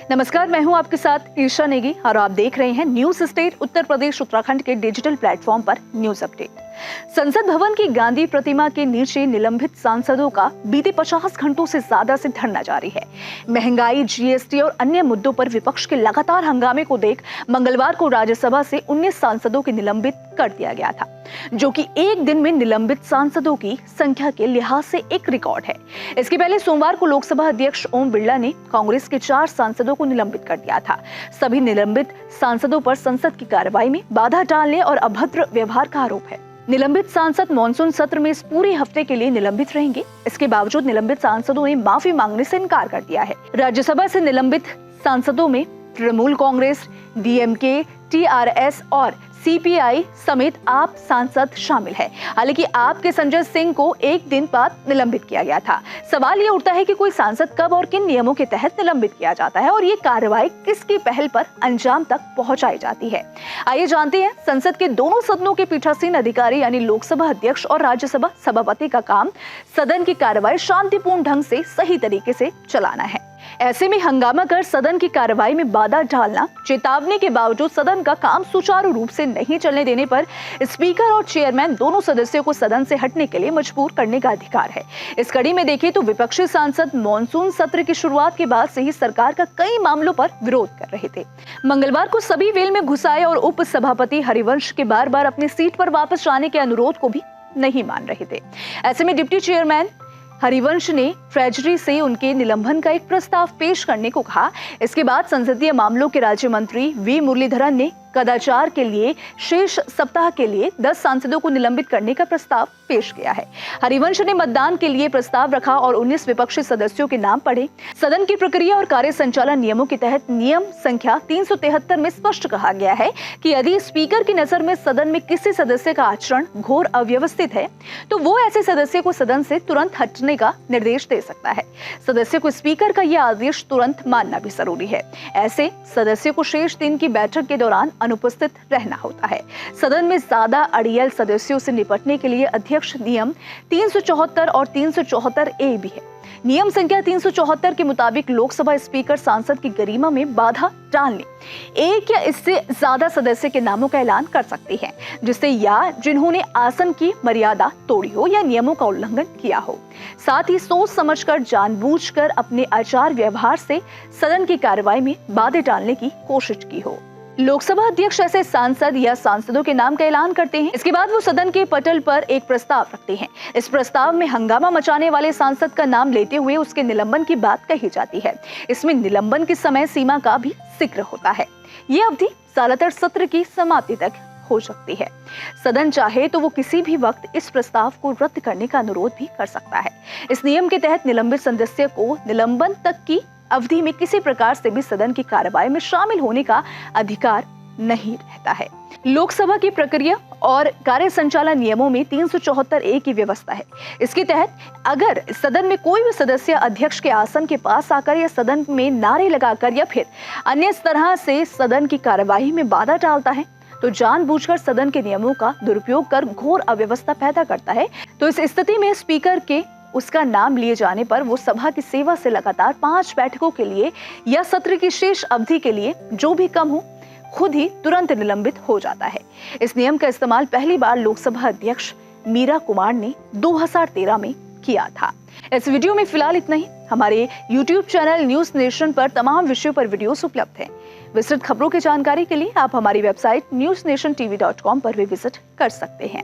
नमस्कार, मैं हूं आपके साथ ईशा नेगी और आप देख रहे हैं न्यूज स्टेट उत्तर प्रदेश उत्तराखंड के डिजिटल प्लेटफॉर्म पर न्यूज अपडेट। संसद भवन की गांधी प्रतिमा के नीचे निलंबित सांसदों का बीते 50 घंटों से ज्यादा से धरना जारी है। महंगाई, जीएसटी और अन्य मुद्दों पर विपक्ष के लगातार हंगामे को देख मंगलवार को राज्यसभा से 19 सांसदों को निलंबित कर दिया गया था, जो कि एक दिन में निलंबित सांसदों की संख्या के लिहाज से एक रिकॉर्ड है। इसके पहले सोमवार को लोकसभा अध्यक्ष ओम बिरला ने कांग्रेस के 4 सांसदों को निलंबित कर दिया था। सभी निलंबित सांसदों पर संसद की कार्रवाई में बाधा डालने और अभद्र व्यवहार का आरोप है। निलंबित सांसद मॉनसून सत्र में इस पूरे हफ्ते के लिए निलंबित रहेंगे। इसके बावजूद निलंबित सांसदों ने माफी मांगने से इनकार कर दिया है। राज्यसभा से निलंबित सांसदों में तृणमूल कांग्रेस, डीएमके, टीआरएस और सीपीआई समेत आप सांसद शामिल है। हालांकि आप के संजय सिंह को एक दिन बाद निलंबित किया गया था। सवाल ये उठता है कि कोई सांसद कब और किन नियमों के तहत निलंबित किया जाता है और ये कार्रवाई किसकी पहल पर अंजाम तक पहुंचाई जाती है। आइए जानते हैं। संसद के दोनों सदनों के पीठासीन अधिकारी यानी लोकसभा अध्यक्ष और राज्यसभा सभापति का काम सदन की कार्रवाई शांतिपूर्ण ढंग से सही तरीके से चलाना है। ऐसे में हंगामा कर सदन की कार्रवाई में बाधा डालना, चेतावनी के बावजूद सदन का काम सुचारू रूप से नहीं चलने देने पर स्पीकर और चेयरमैन दोनों सदस्यों को सदन से हटने के लिए मजबूर करने का अधिकार है। इस कड़ी में देखें तो विपक्षी सांसद मॉनसून सत्र की शुरुआत के बाद से ही सरकार का कई मामलों पर विरोध कर रहे थे। मंगलवार को सभी वेल में घुस आए और उप सभापति हरिवंश के बार बार अपनी सीट पर वापस जाने के अनुरोध को भी नहीं मान रहे थे। ऐसे में डिप्टी चेयरमैन हरिवंश ने ट्रेजरी से उनके निलंबन का एक प्रस्ताव पेश करने को कहा। इसके बाद संसदीय मामलों के राज्य मंत्री वी मुरलीधरन ने कदाचार के लिए शेष सप्ताह के लिए 10 सांसदों को निलंबित करने का प्रस्ताव पेश किया है। हरिवंश ने मतदान के लिए प्रस्ताव रखा और 19 विपक्षी सदस्यों के नाम पढ़े। सदन की प्रक्रिया और कार्य संचालन नियमों के तहत नियम संख्या 373 में स्पष्ट कहा गया है कि यदि स्पीकर की नजर में सदन में किसी सदस्य का आचरण घोर अव्यवस्थित है तो वो ऐसे सदस्य को सदन से तुरंत हटने का निर्देश दे सकता है। सदस्य को स्पीकर का यह आदेश तुरंत मानना भी जरूरी है। ऐसे सदस्य को शेष दिन की बैठक के दौरान अनुपस्थित रहना होता है। सदन में ज्यादा अड़ियल सदस्यों से निपटने के लिए अध्यक्ष नियम 374 और 374 ए भी है। नियम संख्या 374 के मुताबिक लोकसभा स्पीकर सांसद की गरिमा में बाधा डालने एक या इससे ज्यादा सदस्य के नामों का ऐलान कर सकते हैं, जिससे या जिन्होंने आसन की मर्यादा तोड़ी हो या नियमों का उल्लंघन किया हो, साथ ही सोच समझकर जानबूझकर अपने आचार व्यवहार से सदन की कार्रवाई में बाधा डालने की कोशिश की हो। लोकसभा अध्यक्ष ऐसे सांसद या सांसदों के नाम का ऐलान करते हैं। इसके बाद वो सदन के पटल पर एक प्रस्ताव रखते हैं। इस प्रस्ताव में हंगामा मचाने वाले सांसद का नाम लेते हुए उसके निलंबन की बात कही जाती है। इसमें निलंबन की समय सीमा का भी जिक्र होता है। ये अवधि ज्यादातर सत्र की समाप्ति तक हो सकती है। सदन चाहे तो वो किसी भी वक्त इस प्रस्ताव को रद्द करने का अनुरोध भी कर सकता है। इस नियम के तहत निलंबित सदस्य को निलंबन तक की अवधि में किसी प्रकार से भी सदन की कार्रवाई में शामिल होने का अधिकार नहीं रहता है। लोकसभा की प्रक्रिया और कार्य संचालन नियमों में 374 ए की व्यवस्था है। इसके तहत अगर सदन में कोई भी सदस्य अध्यक्ष के आसन के पास आकर या सदन में नारे लगाकर या फिर अन्य तरह से सदन की कार्यवाही में बाधा डालता है तो जानबूझकर सदन के नियमों का दुरुपयोग कर घोर अव्यवस्था पैदा करता है, तो इस स्थिति में स्पीकर के उसका नाम लिए जाने पर वो सभा की सेवा से लगातार 5 बैठकों के लिए या सत्र की शेष अवधि के लिए जो भी कम हो खुद ही तुरंत निलंबित हो जाता है। इस नियम का इस्तेमाल पहली बार लोकसभा अध्यक्ष मीरा कुमार ने 2013 में किया था। इस वीडियो में फिलहाल इतना ही। हमारे YouTube चैनल न्यूज नेशन पर तमाम विषयों पर वीडियोस उपलब्ध हैं। विस्तृत खबरों की जानकारी के लिए आप हमारी वेबसाइट newsnationtv.com पर भी विजिट कर सकते हैं।